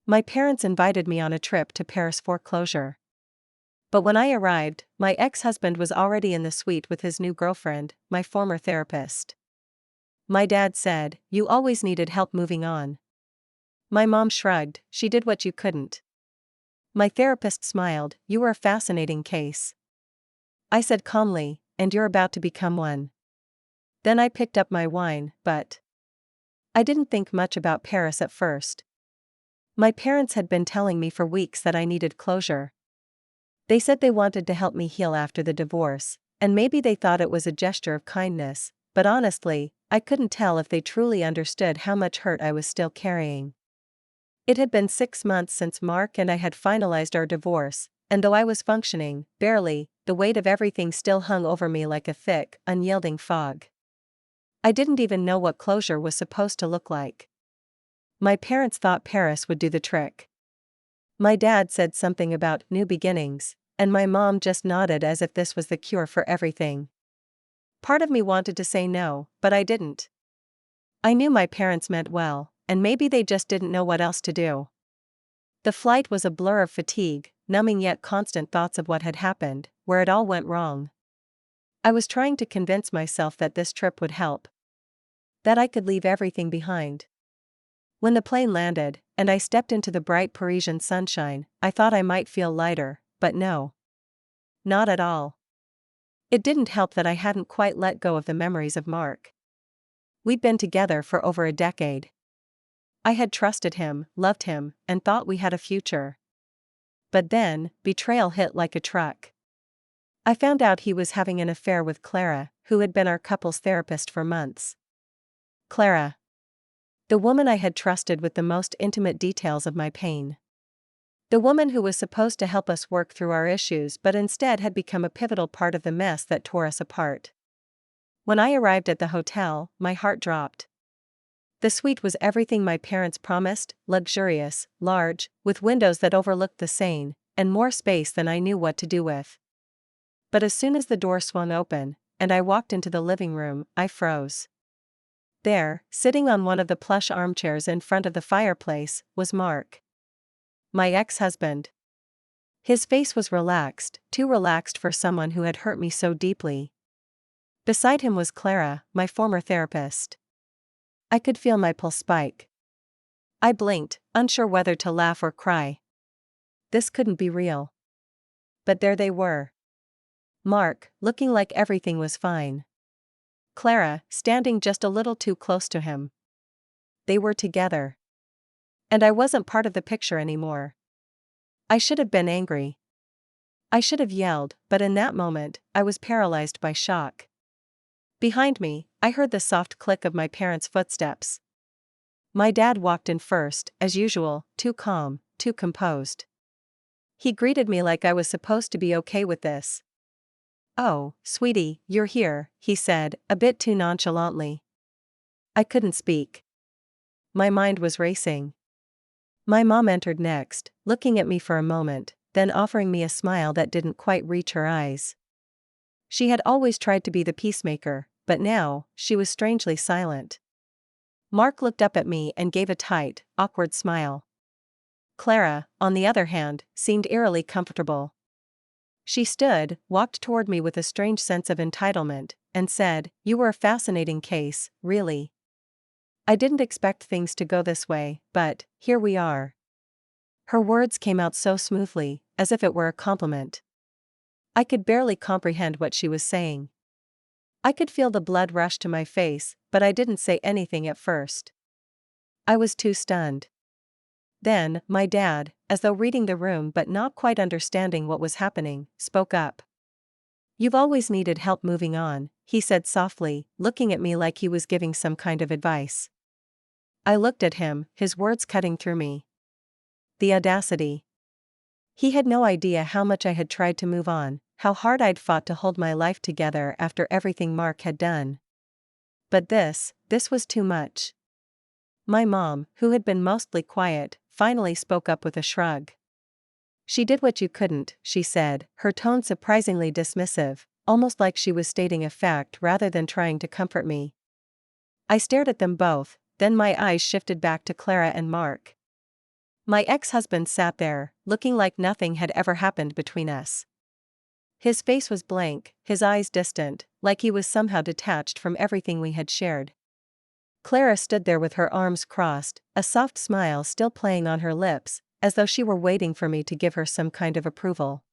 My parents invited me on a trip to Paris for closure. But when I arrived, my ex-husband was already in the suite with his new girlfriend, my former therapist. My dad said, "You always needed help moving on." My mom shrugged, "She did what you couldn't." My therapist smiled, "You were a fascinating case." I said calmly, "And you're about to become one." Then I picked up my wine, but I didn't think much about Paris at first. My parents had been telling me for weeks that I needed closure. They said they wanted to help me heal after the divorce, and maybe they thought it was a gesture of kindness, but honestly, I couldn't tell if they truly understood how much hurt I was still carrying. It had been 6 months since Mark and I had finalized our divorce, and though I was functioning, barely, the weight of everything still hung over me like a thick, unyielding fog. I didn't even know what closure was supposed to look like. My parents thought Paris would do the trick. My dad said something about new beginnings, and my mom just nodded as if this was the cure for everything. Part of me wanted to say no, but I didn't. I knew my parents meant well, and maybe they just didn't know what else to do. The flight was a blur of fatigue, numbing yet constant thoughts of what had happened, where it all went wrong. I was trying to convince myself that this trip would help. That I could leave everything behind. When the plane landed, and I stepped into the bright Parisian sunshine, I thought I might feel lighter, but no. Not at all. It didn't help that I hadn't quite let go of the memories of Mark. We'd been together for over a decade. I had trusted him, loved him, and thought we had a future. But then, betrayal hit like a truck. I found out he was having an affair with Clara, who had been our couple's therapist for months. Clara. The woman I had trusted with the most intimate details of my pain. The woman who was supposed to help us work through our issues but instead had become a pivotal part of the mess that tore us apart. When I arrived at the hotel, my heart dropped. The suite was everything my parents promised, luxurious, large, with windows that overlooked the Seine, and more space than I knew what to do with. But as soon as the door swung open, and I walked into the living room, I froze. There, sitting on one of the plush armchairs in front of the fireplace, was Mark. My ex-husband. His face was relaxed, too relaxed for someone who had hurt me so deeply. Beside him was Clara, my former therapist. I could feel my pulse spike. I blinked, unsure whether to laugh or cry. This couldn't be real. But there they were. Mark, looking like everything was fine. Clara, standing just a little too close to him. They were together. And I wasn't part of the picture anymore. I should have been angry. I should have yelled, but in that moment, I was paralyzed by shock. Behind me, I heard the soft click of my parents' footsteps. My dad walked in first, as usual, too calm, too composed. He greeted me like I was supposed to be okay with this. "Oh, sweetie, you're here," he said, a bit too nonchalantly. I couldn't speak. My mind was racing. My mom entered next, looking at me for a moment, then offering me a smile that didn't quite reach her eyes. She had always tried to be the peacemaker, but now, she was strangely silent. Mark looked up at me and gave a tight, awkward smile. Clara, on the other hand, seemed eerily comfortable. She stood, walked toward me with a strange sense of entitlement, and said, "You were a fascinating case, really. I didn't expect things to go this way, but here we are." Her words came out so smoothly, as if it were a compliment. I could barely comprehend what she was saying. I could feel the blood rush to my face, but I didn't say anything at first. I was too stunned. Then, my dad, as though reading the room but not quite understanding what was happening, spoke up. "You've always needed help moving on," he said softly, looking at me like he was giving some kind of advice. I looked at him, his words cutting through me. The audacity. He had no idea how much I had tried to move on, how hard I'd fought to hold my life together after everything Mark had done. But this was too much. My mom, who had been mostly quiet, finally spoke up with a shrug. "She did what you couldn't," she said, her tone surprisingly dismissive, almost like she was stating a fact rather than trying to comfort me. I stared at them both, then my eyes shifted back to Clara and Mark. My ex-husband sat there, looking like nothing had ever happened between us. His face was blank, his eyes distant, like he was somehow detached from everything we had shared. Clara stood there with her arms crossed, a soft smile still playing on her lips, as though she were waiting for me to give her some kind of approval.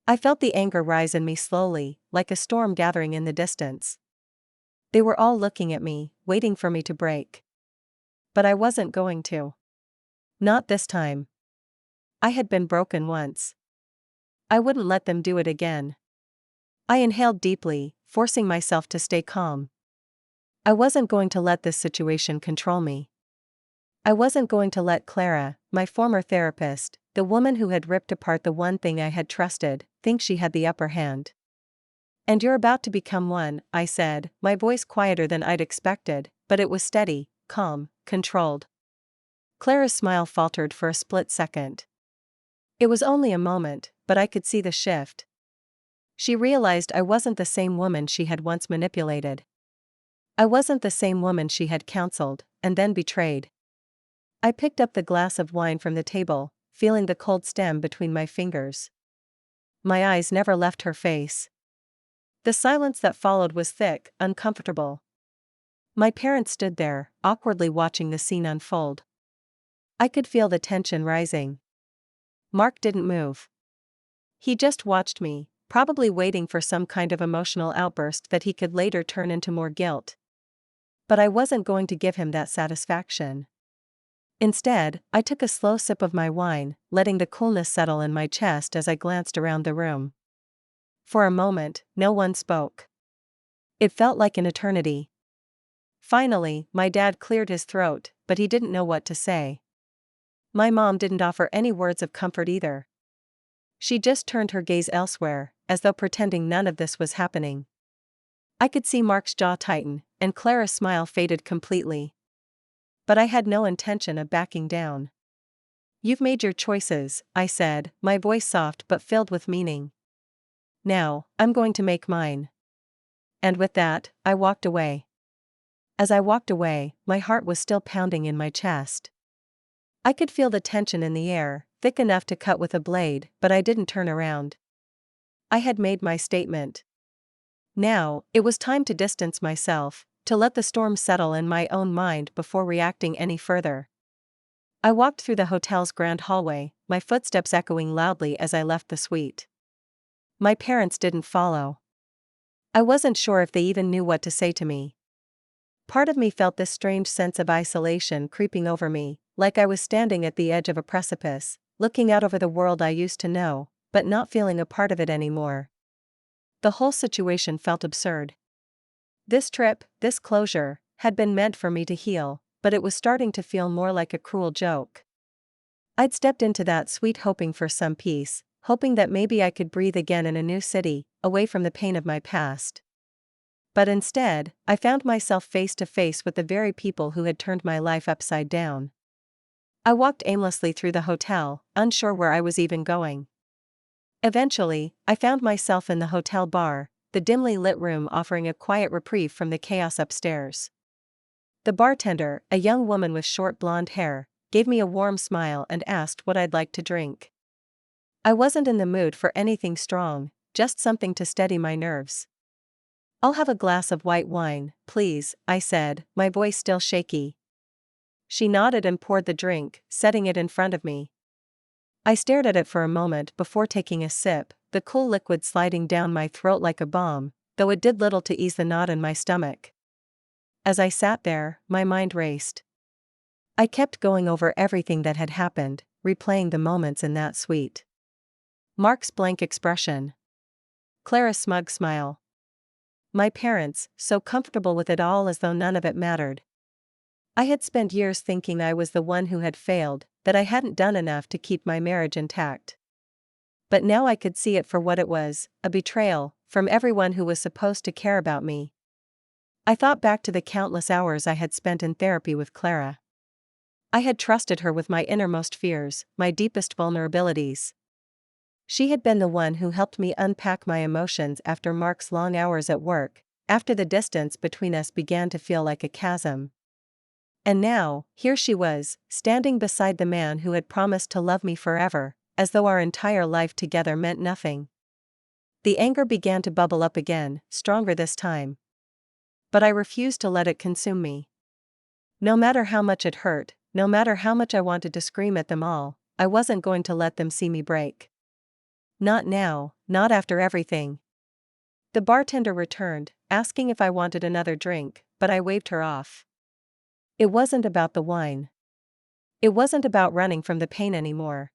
I felt the anger rise in me slowly, like a storm gathering in the distance. They were all looking at me, waiting for me to break. But I wasn't going to. Not this time. I had been broken once. I wouldn't let them do it again. I inhaled deeply, forcing myself to stay calm. I wasn't going to let this situation control me. I wasn't going to let Clara, my former therapist, the woman who had ripped apart the one thing I had trusted, think she had the upper hand. "And you're about to become one," I said, my voice quieter than I'd expected, but it was steady, calm, controlled. Clara's smile faltered for a split second. It was only a moment, but I could see the shift. She realized I wasn't the same woman she had once manipulated. I wasn't the same woman she had counseled, and then betrayed. I picked up the glass of wine from the table, feeling the cold stem between my fingers. My eyes never left her face. The silence that followed was thick, uncomfortable. My parents stood there, awkwardly watching the scene unfold. I could feel the tension rising. Mark didn't move. He just watched me, probably waiting for some kind of emotional outburst that he could later turn into more guilt. But I wasn't going to give him that satisfaction. Instead, I took a slow sip of my wine, letting the coolness settle in my chest as I glanced around the room. For a moment, no one spoke. It felt like an eternity. Finally, my dad cleared his throat, but he didn't know what to say. My mom didn't offer any words of comfort either. She just turned her gaze elsewhere, as though pretending none of this was happening. I could see Mark's jaw tighten, and Clara's smile faded completely. But I had no intention of backing down. "You've made your choices," I said, my voice soft but filled with meaning. "Now, I'm going to make mine." And with that, I walked away. As I walked away, my heart was still pounding in my chest. I could feel the tension in the air, thick enough to cut with a blade, but I didn't turn around. I had made my statement. Now, it was time to distance myself, to let the storm settle in my own mind before reacting any further. I walked through the hotel's grand hallway, my footsteps echoing loudly as I left the suite. My parents didn't follow. I wasn't sure if they even knew what to say to me. Part of me felt this strange sense of isolation creeping over me, like I was standing at the edge of a precipice, looking out over the world I used to know, but not feeling a part of it anymore. The whole situation felt absurd. This trip, this closure, had been meant for me to heal, but it was starting to feel more like a cruel joke. I'd stepped into that suite hoping for some peace, hoping that maybe I could breathe again in a new city, away from the pain of my past. But instead, I found myself face to face with the very people who had turned my life upside down. I walked aimlessly through the hotel, unsure where I was even going. Eventually, I found myself in the hotel bar, the dimly lit room offering a quiet reprieve from the chaos upstairs. The bartender, a young woman with short blonde hair, gave me a warm smile and asked what I'd like to drink. I wasn't in the mood for anything strong, just something to steady my nerves. "I'll have a glass of white wine, please," I said, my voice still shaky. She nodded and poured the drink, setting it in front of me. I stared at it for a moment before taking a sip, the cool liquid sliding down my throat like a bomb, though it did little to ease the knot in my stomach. As I sat there, my mind raced. I kept going over everything that had happened, replaying the moments in that suite. Mark's blank expression. Clara's smug smile. My parents, so comfortable with it all as though none of it mattered. I had spent years thinking I was the one who had failed, that I hadn't done enough to keep my marriage intact. But now I could see it for what it was, a betrayal, from everyone who was supposed to care about me. I thought back to the countless hours I had spent in therapy with Clara. I had trusted her with my innermost fears, my deepest vulnerabilities. She had been the one who helped me unpack my emotions after Mark's long hours at work, after the distance between us began to feel like a chasm. And now, here she was, standing beside the man who had promised to love me forever, as though our entire life together meant nothing. The anger began to bubble up again, stronger this time. But I refused to let it consume me. No matter how much it hurt, no matter how much I wanted to scream at them all, I wasn't going to let them see me break. Not now, not after everything. The bartender returned, asking if I wanted another drink, but I waved her off. It wasn't about the wine. It wasn't about running from the pain anymore.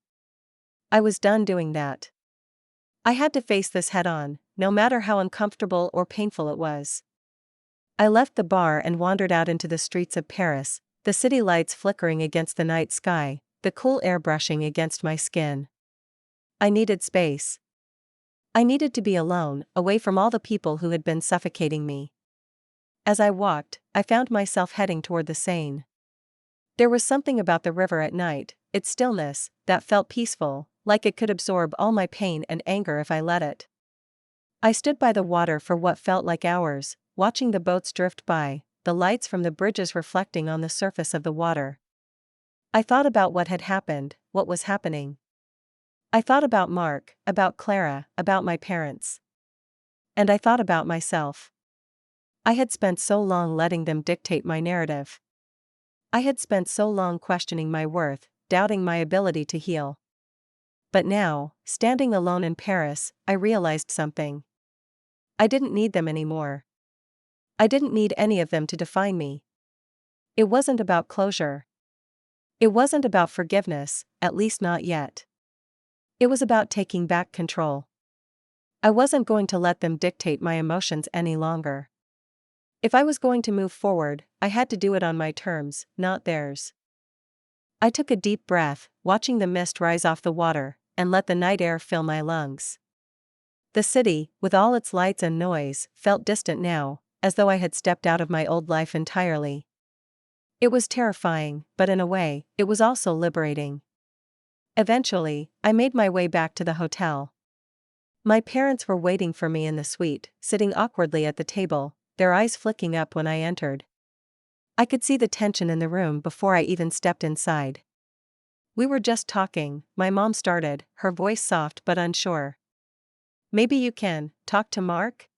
I was done doing that. I had to face this head on, no matter how uncomfortable or painful it was. I left the bar and wandered out into the streets of Paris, the city lights flickering against the night sky, the cool air brushing against my skin. I needed space. I needed to be alone, away from all the people who had been suffocating me. As I walked, I found myself heading toward the Seine. There was something about the river at night, its stillness, that felt peaceful, like it could absorb all my pain and anger if I let it. I stood by the water for what felt like hours, watching the boats drift by, the lights from the bridges reflecting on the surface of the water. I thought about what had happened, what was happening. I thought about Mark, about Clara, about my parents. And I thought about myself. I had spent so long letting them dictate my narrative. I had spent so long questioning my worth, doubting my ability to heal. But now, standing alone in Paris, I realized something. I didn't need them anymore. I didn't need any of them to define me. It wasn't about closure. It wasn't about forgiveness, at least not yet. It was about taking back control. I wasn't going to let them dictate my emotions any longer. If I was going to move forward, I had to do it on my terms, not theirs. I took a deep breath, watching the mist rise off the water, and let the night air fill my lungs. The city, with all its lights and noise, felt distant now, as though I had stepped out of my old life entirely. It was terrifying, but in a way, it was also liberating. Eventually, I made my way back to the hotel. My parents were waiting for me in the suite, sitting awkwardly at the table, their eyes flicking up when I entered. I could see the tension in the room before I even stepped inside. "We were just talking," my mom started, her voice soft but unsure. "Maybe you can talk to Mark?"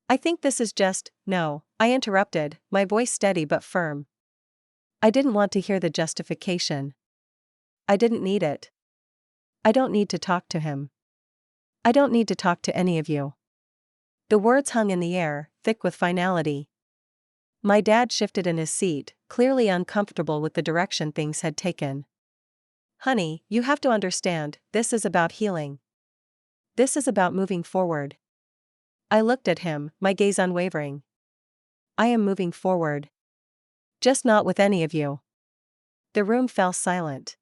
"I think this is just..." "No," I interrupted, my voice steady but firm. I didn't want to hear the justification. I didn't need it. "I don't need to talk to him. I don't need to talk to any of you." The words hung in the air, thick with finality. My dad shifted in his seat, clearly uncomfortable with the direction things had taken. "Honey, you have to understand, this is about healing. This is about moving forward." I looked at him, my gaze unwavering. "I am moving forward. Just not with any of you." The room fell silent.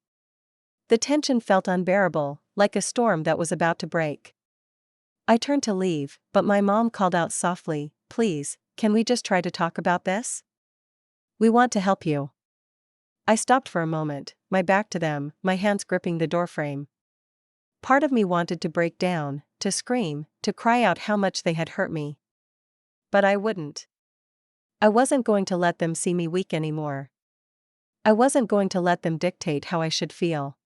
The tension felt unbearable, like a storm that was about to break. I turned to leave, but my mom called out softly, "Please, can we just try to talk about this? We want to help you." I stopped for a moment, my back to them, my hands gripping the doorframe. Part of me wanted to break down, to scream, to cry out how much they had hurt me. But I wouldn't. I wasn't going to let them see me weak anymore. I wasn't going to let them dictate how I should feel.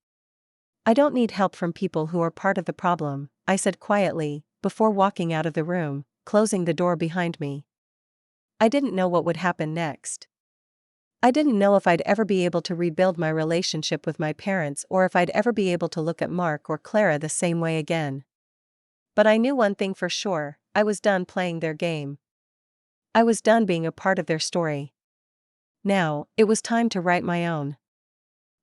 "I don't need help from people who are part of the problem," I said quietly, before walking out of the room, closing the door behind me. I didn't know what would happen next. I didn't know if I'd ever be able to rebuild my relationship with my parents or if I'd ever be able to look at Mark or Clara the same way again. But I knew one thing for sure, I was done playing their game. I was done being a part of their story. Now, it was time to write my own.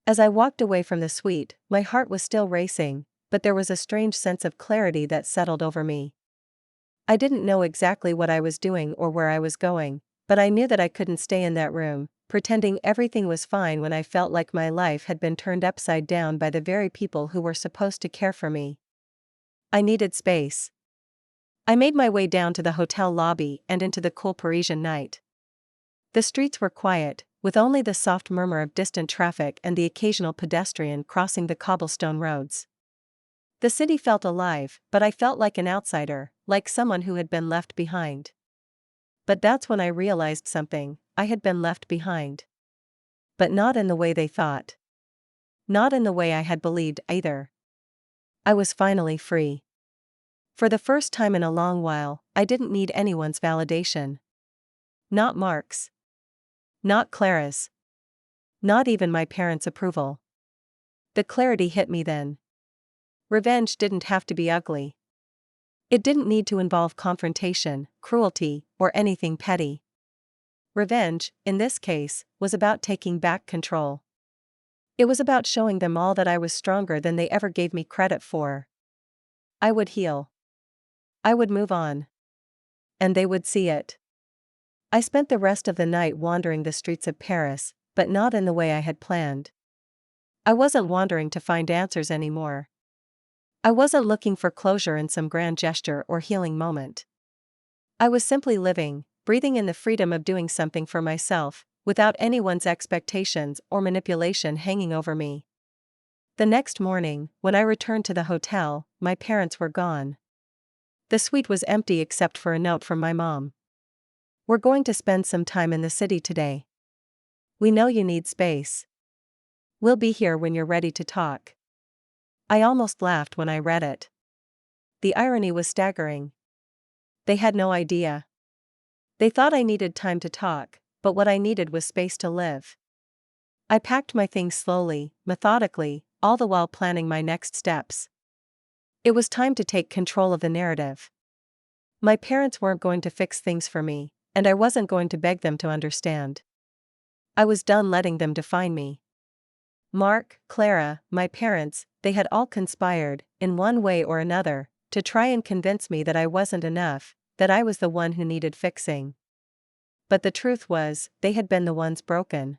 As I walked away from the suite, my heart was still racing, but there was a strange sense of clarity that settled over me. I didn't know exactly what I was doing or where I was going, but I knew that I couldn't stay in that room, pretending everything was fine when I felt like my life had been turned upside down by the very people who were supposed to care for me. I needed space. I made my way down to the hotel lobby and into the cool Parisian night. The streets were quiet, with only the soft murmur of distant traffic and the occasional pedestrian crossing the cobblestone roads. The city felt alive, but I felt like an outsider, like someone who had been left behind. But that's when I realized something: I had been left behind. But not in the way they thought. Not in the way I had believed either. I was finally free. For the first time in a long while, I didn't need anyone's validation. Not Mark's. Not Clara's. Not even my parents' approval. The clarity hit me then. Revenge didn't have to be ugly. It didn't need to involve confrontation, cruelty, or anything petty. Revenge, in this case, was about taking back control. It was about showing them all that I was stronger than they ever gave me credit for. I would heal. I would move on. And they would see it. I spent the rest of the night wandering the streets of Paris, but not in the way I had planned. I wasn't wandering to find answers anymore. I wasn't looking for closure in some grand gesture or healing moment. I was simply living, breathing in the freedom of doing something for myself, without anyone's expectations or manipulation hanging over me. The next morning, when I returned to the hotel, my parents were gone. The suite was empty except for a note from my mom. "We're going to spend some time in the city today. We know you need space. We'll be here when you're ready to talk." I almost laughed when I read it. The irony was staggering. They had no idea. They thought I needed time to talk, but what I needed was space to live. I packed my things slowly, methodically, all the while planning my next steps. It was time to take control of the narrative. My parents weren't going to fix things for me, and I wasn't going to beg them to understand. I was done letting them define me. Mark, Clara, my parents, they had all conspired, in one way or another, to try and convince me that I wasn't enough, that I was the one who needed fixing. But the truth was, they had been the ones broken.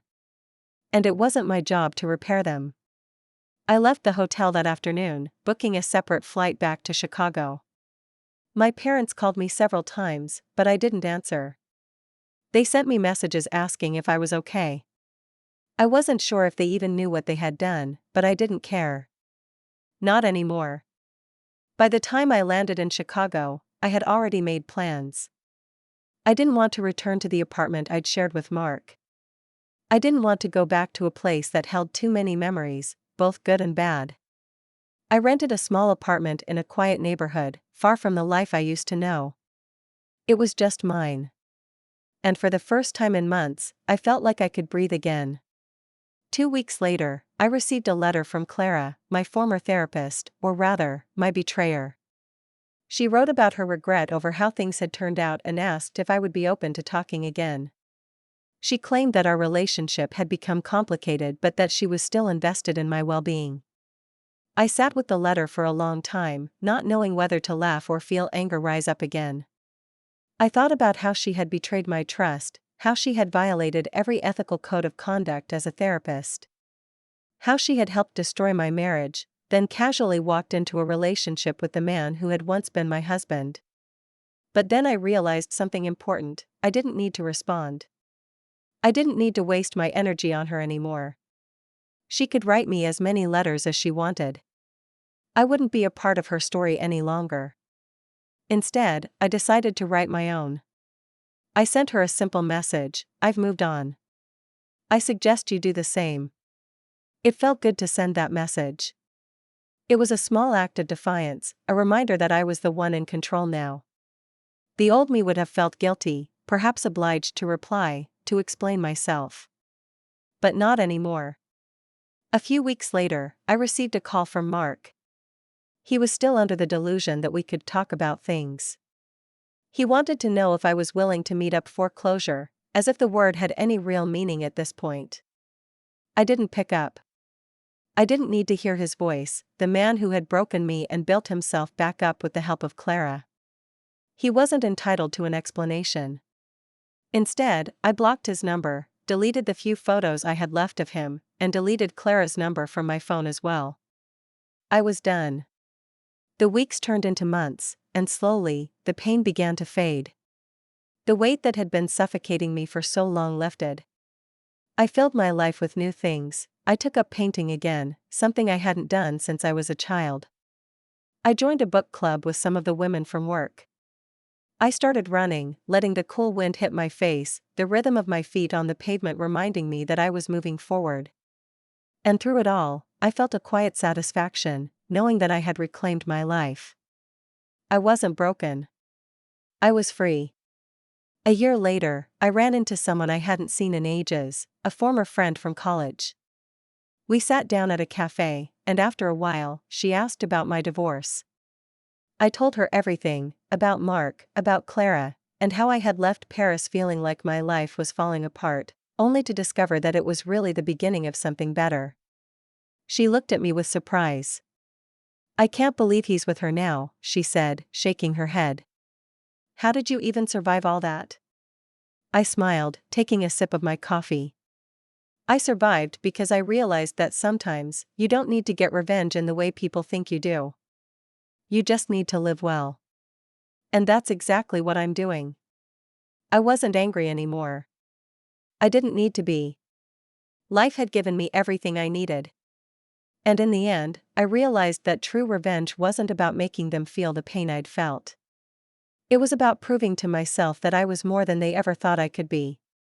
And it wasn't my job to repair them. I left the hotel that afternoon, booking a separate flight back to Chicago. My parents called me several times, but I didn't answer. They sent me messages asking if I was okay. I wasn't sure if they even knew what they had done, but I didn't care. Not anymore. By the time I landed in Chicago, I had already made plans. I didn't want to return to the apartment I'd shared with Mark. I didn't want to go back to a place that held too many memories, both good and bad. I rented a small apartment in a quiet neighborhood, far from the life I used to know. It was just mine. And for the first time in months, I felt like I could breathe again. 2 weeks later, I received a letter from Clara, my former therapist, or rather, my betrayer. She wrote about her regret over how things had turned out and asked if I would be open to talking again. She claimed that our relationship had become complicated but that she was still invested in my well-being. I sat with the letter for a long time, not knowing whether to laugh or feel anger rise up again. I thought about how she had betrayed my trust, how she had violated every ethical code of conduct as a therapist. How she had helped destroy my marriage, then casually walked into a relationship with the man who had once been my husband. But then I realized something important: I didn't need to respond. I didn't need to waste my energy on her anymore. She could write me as many letters as she wanted. I wouldn't be a part of her story any longer. Instead, I decided to write my own. I sent her a simple message: "I've moved on. I suggest you do the same." It felt good to send that message. It was a small act of defiance, a reminder that I was the one in control now. The old me would have felt guilty, perhaps obliged to reply, to explain myself. But not anymore. A few weeks later, I received a call from Mark. He was still under the delusion that we could talk about things. He wanted to know if I was willing to meet up for closure, as if the word had any real meaning at this point. I didn't pick up. I didn't need to hear his voice, the man who had broken me and built himself back up with the help of Clara. He wasn't entitled to an explanation. Instead, I blocked his number, deleted the few photos I had left of him, and deleted Clara's number from my phone as well. I was done. The weeks turned into months, and slowly, the pain began to fade. The weight that had been suffocating me for so long lifted. I filled my life with new things. I took up painting again, something I hadn't done since I was a child. I joined a book club with some of the women from work. I started running, letting the cool wind hit my face, the rhythm of my feet on the pavement reminding me that I was moving forward. And through it all, I felt a quiet satisfaction, knowing that I had reclaimed my life. I wasn't broken. I was free. A year later, I ran into someone I hadn't seen in ages, a former friend from college. We sat down at a cafe, and after a while, she asked about my divorce. I told her everything, about Mark, about Clara, and how I had left Paris feeling like my life was falling apart, only to discover that it was really the beginning of something better. She looked at me with surprise. "I can't believe he's with her now," she said, shaking her head. "How did you even survive all that?" I smiled, taking a sip of my coffee. I survived because I realized that sometimes, you don't need to get revenge in the way people think you do. You just need to live well. And that's exactly what I'm doing. I wasn't angry anymore. I didn't need to be. Life had given me everything I needed. And in the end, I realized that true revenge wasn't about making them feel the pain I'd felt. It was about proving to myself that I was more than they ever thought I could be.